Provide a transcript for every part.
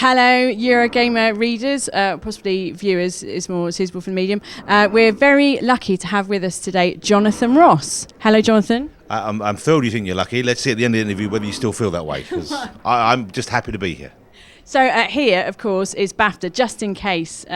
Hello, Eurogamer readers, possibly viewers is more suitable for the medium. We're very lucky to have with us today Johnathan Ross. Hello, Johnathan. I'm thrilled you think you're lucky. Let's see at the end of the interview whether you still feel that way, because I'm just happy to be here. So here, of course, is BAFTA, just in case.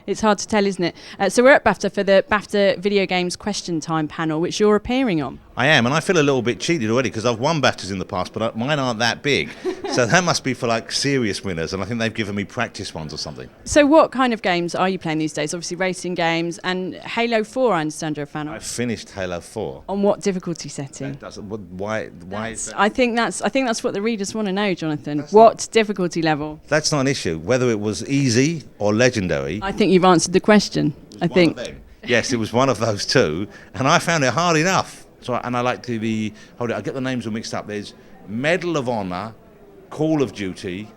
It's hard to tell, isn't it? So we're at BAFTA for the BAFTA Video Games Question Time panel, which you're appearing on. I am, and I feel a little bit cheated already because I've won BAFTAs in the past, but mine aren't that big. So that must be for like serious winners, and I think they've given me practice ones or something. So what kind of games are you playing these days? Obviously racing games, and Halo 4 I understand you're a fan of. I finished Halo 4. On what difficulty setting? Why is that? I think that's what the readers want to know, Johnathan. What difficulty level? That's not an issue. Whether it was easy or legendary. I think you've answered the question. I think. Yes, it was one of those two, and I found it hard enough. So, and I like to be. Hold it, I get the names all mixed up. There's Medal of Honor, Call of Duty.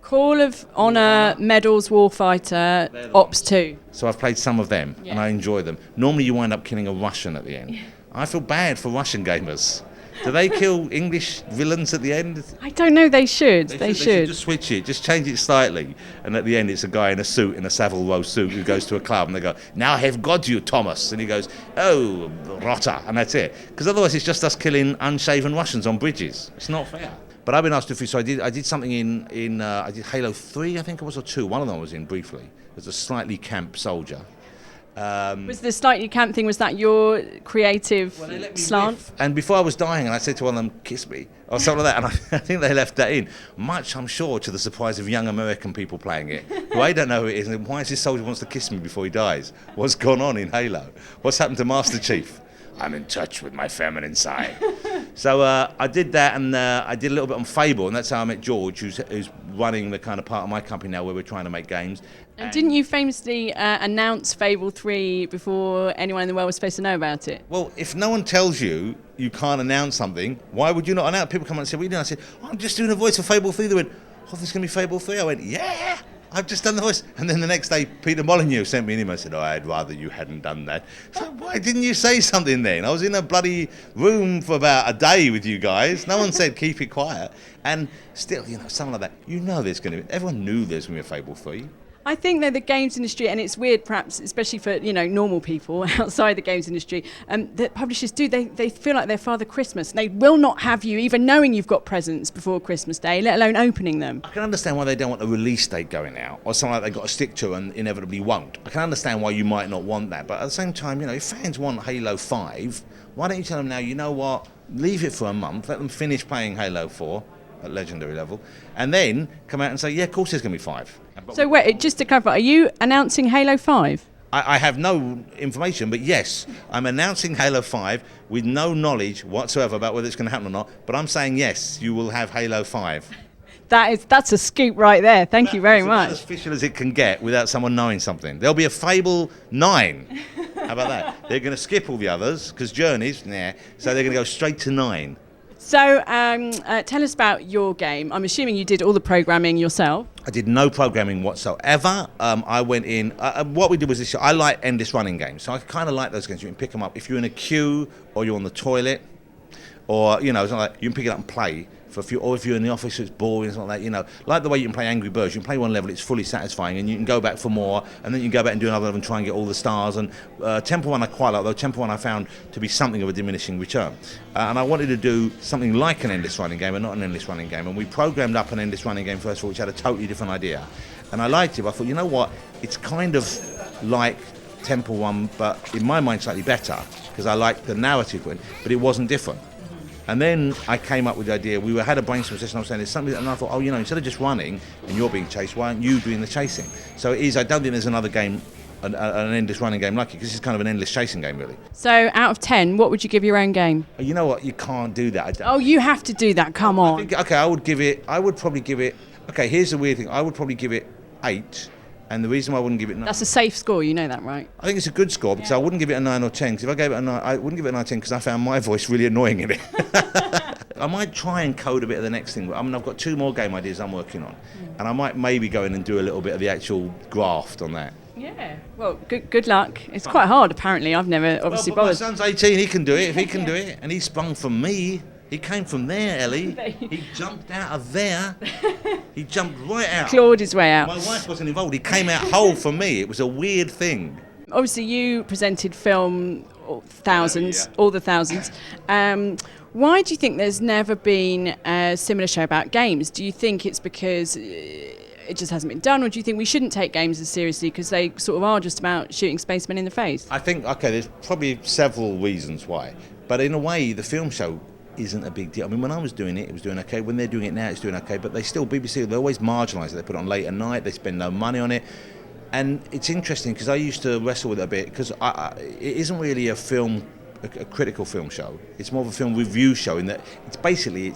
Call of Honor, Medals, Warfighter, Ops 2. So I've played some of them, and I enjoy them. Normally you wind up killing a Russian at the end. I feel bad for Russian gamers. Do they kill English villains at the end? I don't know, they should. They should. Just switch it, just change it slightly. And at the end it's a guy in a suit, in a Savile Row suit, who goes to a club and they go, "Now I have got you, Thomas." And he goes, "Oh, rotter," and that's it. Because otherwise it's just us killing unshaven Russians on bridges. It's not fair. But I've been asked to do, so I did something in I did Halo 3, I think it was, or 2. One of them I was in briefly. As a slightly camp soldier. Was the slightly camp thing, was that your creative slant? And before I was dying, and I said to one of them, "Kiss me," or something like that, and I think they left that in. Much, I'm sure, to the surprise of young American people playing it, who I don't know who it is, and why is this soldier wants to kiss me before he dies? What's gone on in Halo? What's happened to Master Chief? I'm in touch with my feminine side. So I did that, and I did a little bit on Fable, and that's how I met George, who's running the kind of part of my company now where we're trying to make games. And didn't you famously announce Fable 3 before anyone in the world was supposed to know about it? Well, if no one tells you you can't announce something, why would you not announce? People come up and say, "What are you doing?" I said, "I'm just doing a voice for Fable 3. They went, "Oh, there's going to be Fable 3. I went, "Yeah, I've just done the voice." And then the next day, Peter Molyneux sent me an email and said, "Oh, I'd rather you hadn't done that." So why didn't you say something then? I was in a bloody room for about a day with you guys. No one said keep it quiet. And still, something like that. There's going to be, everyone knew there's going to be a Fable 3. I think they're the games industry, and it's weird perhaps, especially for normal people outside the games industry, that publishers do, they feel like they're Father Christmas. They will not have you even knowing you've got presents before Christmas Day, let alone opening them. I can understand why they don't want a release date going out, or something like they've got to stick to and inevitably won't. I can understand why you might not want that, but at the same time, if fans want Halo 5, why don't you tell them now, you know what, leave it for a month, let them finish playing Halo 4 at legendary level, and then come out and say, yeah, of course there's going to be 5. So wait, just to clarify, are you announcing Halo 5? I have no information, but yes, I'm announcing Halo 5 with no knowledge whatsoever about whether it's going to happen or not, but I'm saying yes, you will have Halo 5. That's a scoop right there, thank you very much. As official as it can get without someone knowing something. There'll be a Fable 9. How about that? They're going to skip all the others, because Journeys, so they're going to go straight to 9. So tell us about your game. I'm assuming you did all the programming yourself. I did no programming whatsoever. I went in, what we did was this, I like endless running games, so I kind of like those games. You can pick them up if you're in a queue, or you're on the toilet, or, it's not like you can pick it up and play for a few, or if you're in the office it's boring, something like that, like the way you can play Angry Birds. You can play one level, it's fully satisfying, and you can go back for more, and then you can go back and do another level and try and get all the stars. And Temple Run I quite like, though Temple Run I found to be something of a diminishing return. And I wanted to do something like an endless running game and not an endless running game, and we programmed up an endless running game first of all, which had a totally different idea. And I liked it, but I thought, you know what, it's kind of like Temple Run, but in my mind slightly better, because I liked the narrative, but it wasn't different. And then I came up with the idea, we had a brainstorm session, I was saying there's something, and I thought, instead of just running and you're being chased, why aren't you doing the chasing? So it is, I don't think there's another game, an endless running game like it, because it's kind of an endless chasing game, really. So out of 10, what would you give your own game? You know what, you can't do that. You have to do that, come on. I would probably give it, here's the weird thing, I would probably give it 8. And the reason why I wouldn't give it 9... That's a safe score, you know that, right? I think it's a good score, because I wouldn't give it a 9 or 10, because if I gave it a 9, I wouldn't give it a 9 or 10, because I found my voice really annoying in it. I might try and code a bit of the next thing. I've got 2 more game ideas I'm working on, and I might maybe go in and do a little bit of the actual graft on that. Yeah, well, good luck. It's quite hard, apparently. I've never obviously bothered. My son's 18, he can do it. If he can do it, and he sprung from me, He came from there, Ellie. He jumped out of there. He jumped right out. Clawed his way out. My wife wasn't involved. He came out whole for me. It was a weird thing. Obviously, you presented film thousands, all the thousands. Why do you think there's never been a similar show about games? Do you think it's because it just hasn't been done, or do you think we shouldn't take games as seriously because they sort of are just about shooting spacemen in the face? I think, okay, there's probably several reasons why. But in a way, the film show isn't a big deal. I mean, when I was doing it was doing okay. When they're doing it now, it's doing okay. But they still, BBC, they always marginalise it. They put it on late at night. They spend no money on it. And it's interesting because I used to wrestle with it a bit because it isn't really a critical film show. It's more of a film review show in that it's basically,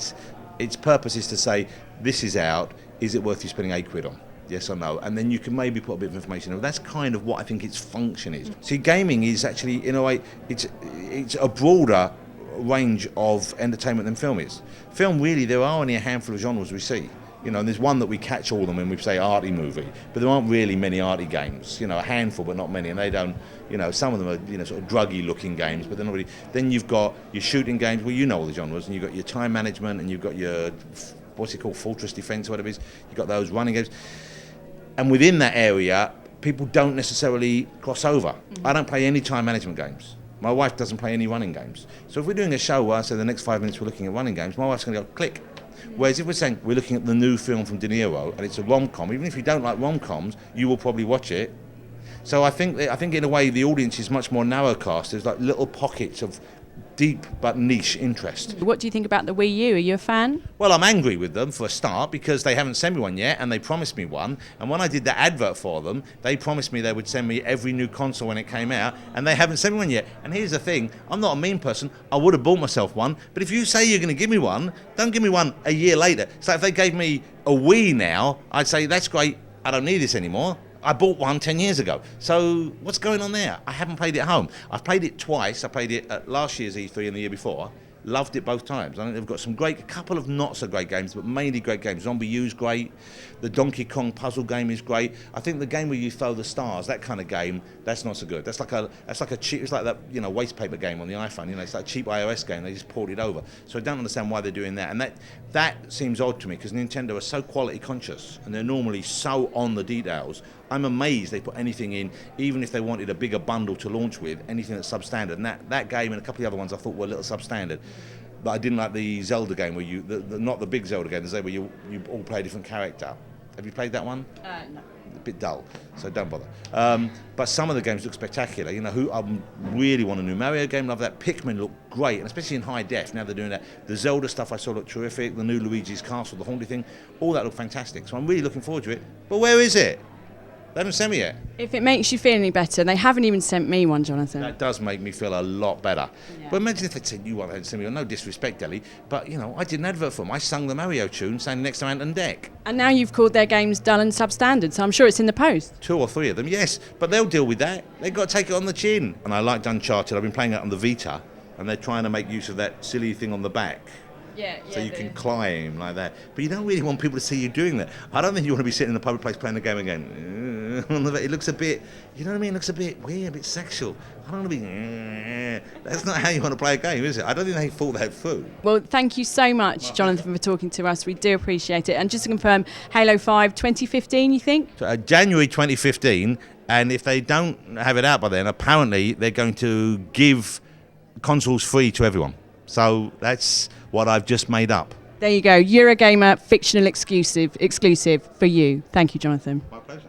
its purpose is to say, this is out, is it worth you spending £8 on? Yes or no? And then you can maybe put a bit of information in. That's kind of what I think its function is. See, gaming is actually, in a way, it's a broader range of entertainment than film is. Film, really, there are only a handful of genres we see. You know, and there's one that we catch all of them when we say arty movie, but there aren't really many arty games. You know, a handful, but not many, and they don't. You know, some of them are, you know, sort of druggy-looking games, but they're not really. Then you've got your shooting games. Well, you know all the genres, and you've got your time management, and you've got your what's it called, Fortress Defense, or whatever it is. You've got those running games, and within that area, people don't necessarily cross over. Mm-hmm. I don't play any time management games. My wife doesn't play any running games. So if we're doing a show where I say the next 5 minutes we're looking at running games, my wife's going to go click. Whereas if we're saying we're looking at the new film from De Niro and it's a rom-com, even if you don't like rom-coms, you will probably watch it. So I think in a way the audience is much more narrowcast. There's like little pockets of deep but niche interest. What do you think about the Wii U? Are you a fan? Well, I'm angry with them for a start because they haven't sent me one yet and they promised me one. And when I did the advert for them, they promised me they would send me every new console when it came out, and they haven't sent me one yet. And here's the thing, I'm not a mean person. I would have bought myself one, but if you say you're going to give me one, don't give me one a year later. So if they gave me a Wii now, I'd say that's great, I don't need this anymore. I bought one 10 years ago. So what's going on there? I haven't played it at home. I've played it twice. I played it at last year's E3 and the year before. Loved it both times. I think they've got some a couple of not so great games, but mainly great games. Zombie U's great. The Donkey Kong puzzle game is great. I think the game where you throw the stars, that kind of game, that's not so good. That's like a cheap. It's like that, you know, waste paper game on the iPhone. You know, it's like a cheap iOS game. They just poured it over. So I don't understand why they're doing that. And that seems odd to me because Nintendo are so quality conscious and they're normally so on the details. I'm amazed they put anything in, even if they wanted a bigger bundle to launch with, anything that's substandard. And that game and a couple of the other ones I thought were a little substandard. But I didn't like the Zelda game where not the big Zelda game, where you all play a different character. Have you played that one? No. A bit dull, so don't bother. But some of the games look spectacular. You know, I really want a new Mario game. Love that. Pikmin looked great, and especially in high def. Now they're doing that. The Zelda stuff I saw looked terrific. The new Luigi's Castle, the Haunted thing, all that looked fantastic. So I'm really looking forward to it. But where is it? They haven't sent me yet. If it makes you feel any better, they haven't even sent me one, Johnathan. That does make me feel a lot better. Yeah. But imagine if they'd sent you one, they hadn't sent me one. No disrespect, Ellie, but you know, I did an advert for them. I sung the Mario tune, standing next to Ant and Dec. And now you've called their games dull and substandard, so I'm sure it's in the post. 2 or 3 of them, yes, but they'll deal with that. They've got to take it on the chin. And I liked Uncharted. I've been playing it on the Vita, and they're trying to make use of that silly thing on the back. So you can climb like that. But you don't really want people to see you doing that. I don't think you want to be sitting in a public place playing the game again. It looks a bit, you know what I mean? It looks a bit weird, a bit sexual. I don't want to be, that's not how you want to play a game, is it? I don't think they thought that through. Well, thank you so much, Johnathan, for talking to us. We do appreciate it. And just to confirm, Halo 5 2015, you think? So, January 2015, and if they don't have it out by then, apparently they're going to give consoles free to everyone. So that's what I've just made up. There you go. Eurogamer fictional exclusive for you. Thank you, Johnathan. My pleasure.